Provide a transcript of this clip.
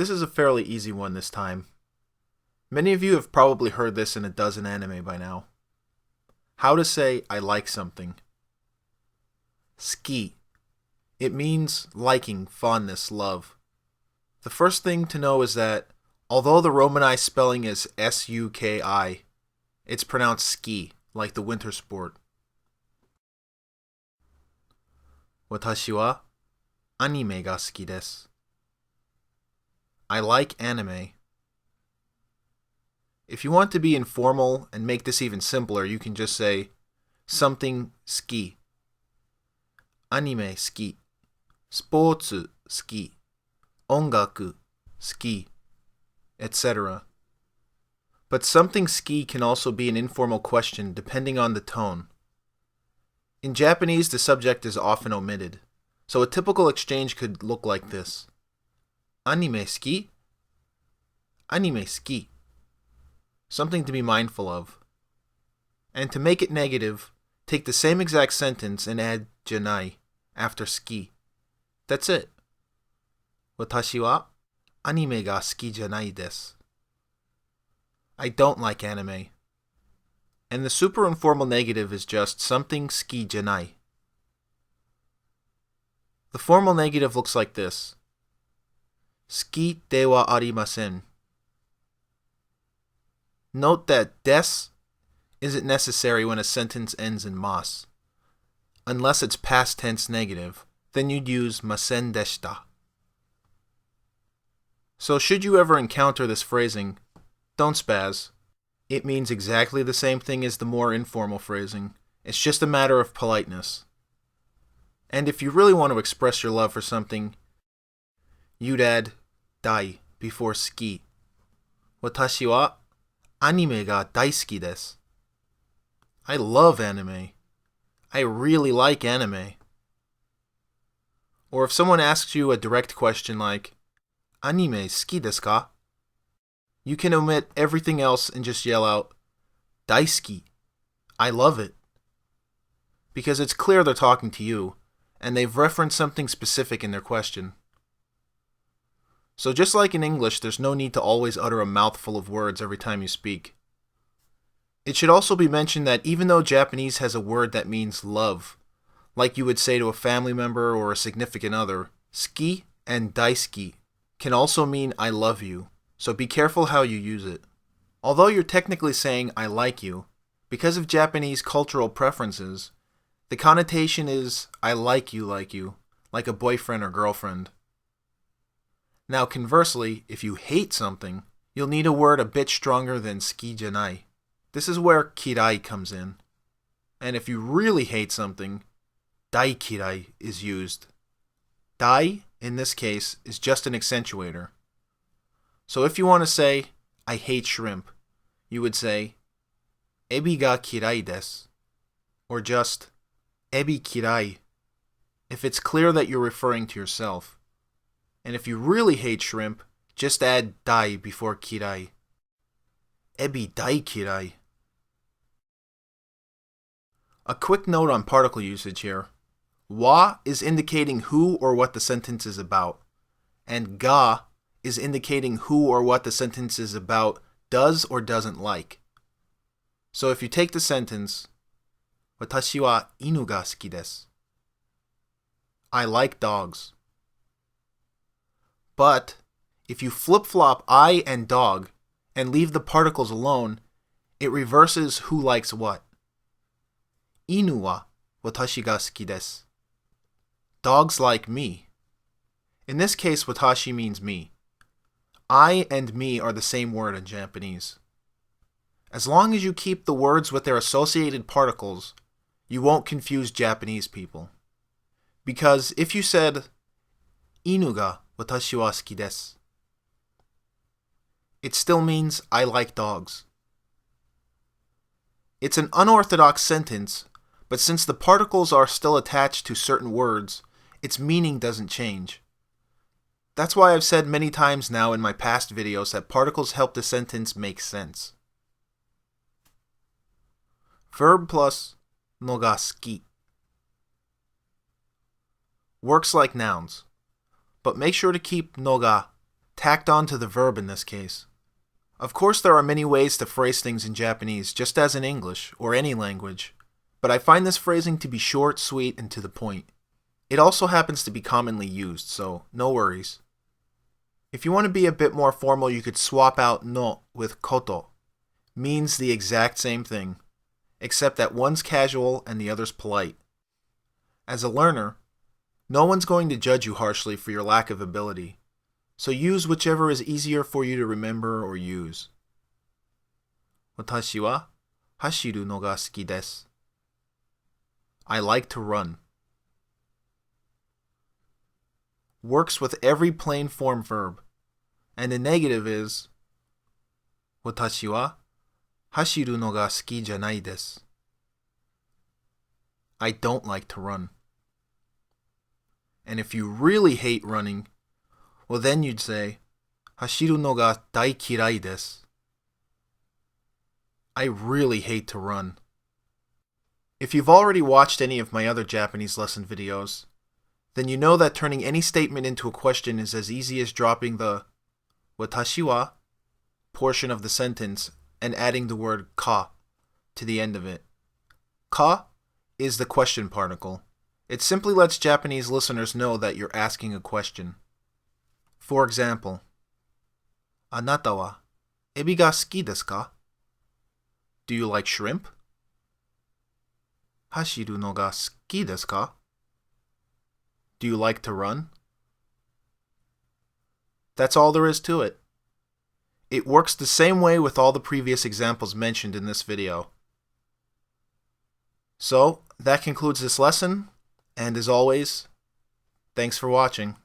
This is a fairly easy one this time. Many of you have probably heard this in a dozen anime by now. How to say I like something. Suki. It means liking, fondness, love. The first thing to know is that, although the Romanized spelling is S-U-K-I, it's pronounced ski, like the winter sport. Watashi wa anime ga suki desu. I like anime. If you want to be informal and make this even simpler, you can just say something suki. Anime suki. Supootsu suki. Ongaku suki. Etc. But something suki can also be an informal question depending on the tone. In Japanese, the subject is often omitted, so a typical exchange could look like this. Anime suki? Anime suki. Something to be mindful of. And to make it negative, take the same exact sentence and add janai after suki. That's it. Watashi wa anime ga suki janai desu. I don't like anime. And the super informal negative is just something suki janai. The formal negative looks like this. Suki de wa arimasen. Note that des isn't necessary when a sentence ends in mas. Unless it's past tense negative, then you'd use masen deshita. So should you ever encounter this phrasing, don't spaz. It means exactly the same thing as the more informal phrasing. It's just a matter of politeness. And if you really want to express your love for something, you'd add dai before suki. Watashi wa anime ga daisuki desu. I love anime. I really like anime. Or if someone asks you a direct question like, anime suki desu ka? You can omit everything else and just yell out, daisuki. I love it. Because it's clear they're talking to you, and they've referenced something specific in their question. So just like in English, there's no need to always utter a mouthful of words every time you speak. It should also be mentioned that even though Japanese has a word that means love, like you would say to a family member or a significant other, suki and daisuki can also mean I love you, so be careful how you use it. Although you're technically saying I like you, because of Japanese cultural preferences, the connotation is I like you, like a boyfriend or girlfriend. Now conversely, if you hate something, you'll need a word a bit stronger than suki janai. This is where kirai comes in. And if you really hate something, dai kirai is used. Dai, in this case, is just an accentuator. So if you want to say, I hate shrimp, you would say, ebi ga kirai desu. Or just, ebi kirai, if it's clear that you're referring to yourself. And if you really hate shrimp, just add dai before kirai. Ebi dai kirai. A quick note on particle usage here. Wa is indicating who or what the sentence is about, and ga is indicating who or what the sentence is about does or doesn't like. So if you take the sentence, Watashi wa inu ga suki desu. I like dogs. But if you flip-flop I and dog and leave the particles alone, it reverses who likes what. Inu wa watashi ga suki desu. Dogs like me. In this case, watashi means me. I and me are the same word in Japanese. As long as you keep the words with their associated particles, you won't confuse Japanese people. Because if you said, inu ga watashi wa suki desu, it still means I like dogs. It's an unorthodox sentence, but since the particles are still attached to certain words, its meaning doesn't change. That's why I've said many times now in my past videos that particles help the sentence make sense. Verb plus no ga suki. Works like nouns, but make sure to keep no ga tacked on to the verb in this case. Of course, there are many ways to phrase things in Japanese, just as in English, or any language, but I find this phrasing to be short, sweet, and to the point. It also happens to be commonly used, so no worries. If you want to be a bit more formal, you could swap out no with koto. Means the exact same thing, except that one's casual and the other's polite. As a learner, no one's going to judge you harshly for your lack of ability, so use whichever is easier for you to remember or use. 私は走るのが好きです. I like to run. Works with every plain form verb, and the negative is 私は走るのが好きじゃないです. I don't like to run. And if you really hate running, well then you'd say 走るのが大嫌いです. I really hate to run. If you've already watched any of my other Japanese lesson videos, then you know that turning any statement into a question is as easy as dropping the 私は portion of the sentence and adding the word ka to the end of it. Ka is the question particle. It simply lets Japanese listeners know that you're asking a question. For example, あなたはエビが好きですか? Do you like shrimp? 走るのが好きですか? Do you like to run? That's all there is to it. It works the same way with all the previous examples mentioned in this video. So, that concludes this lesson, and as always, thanks for watching.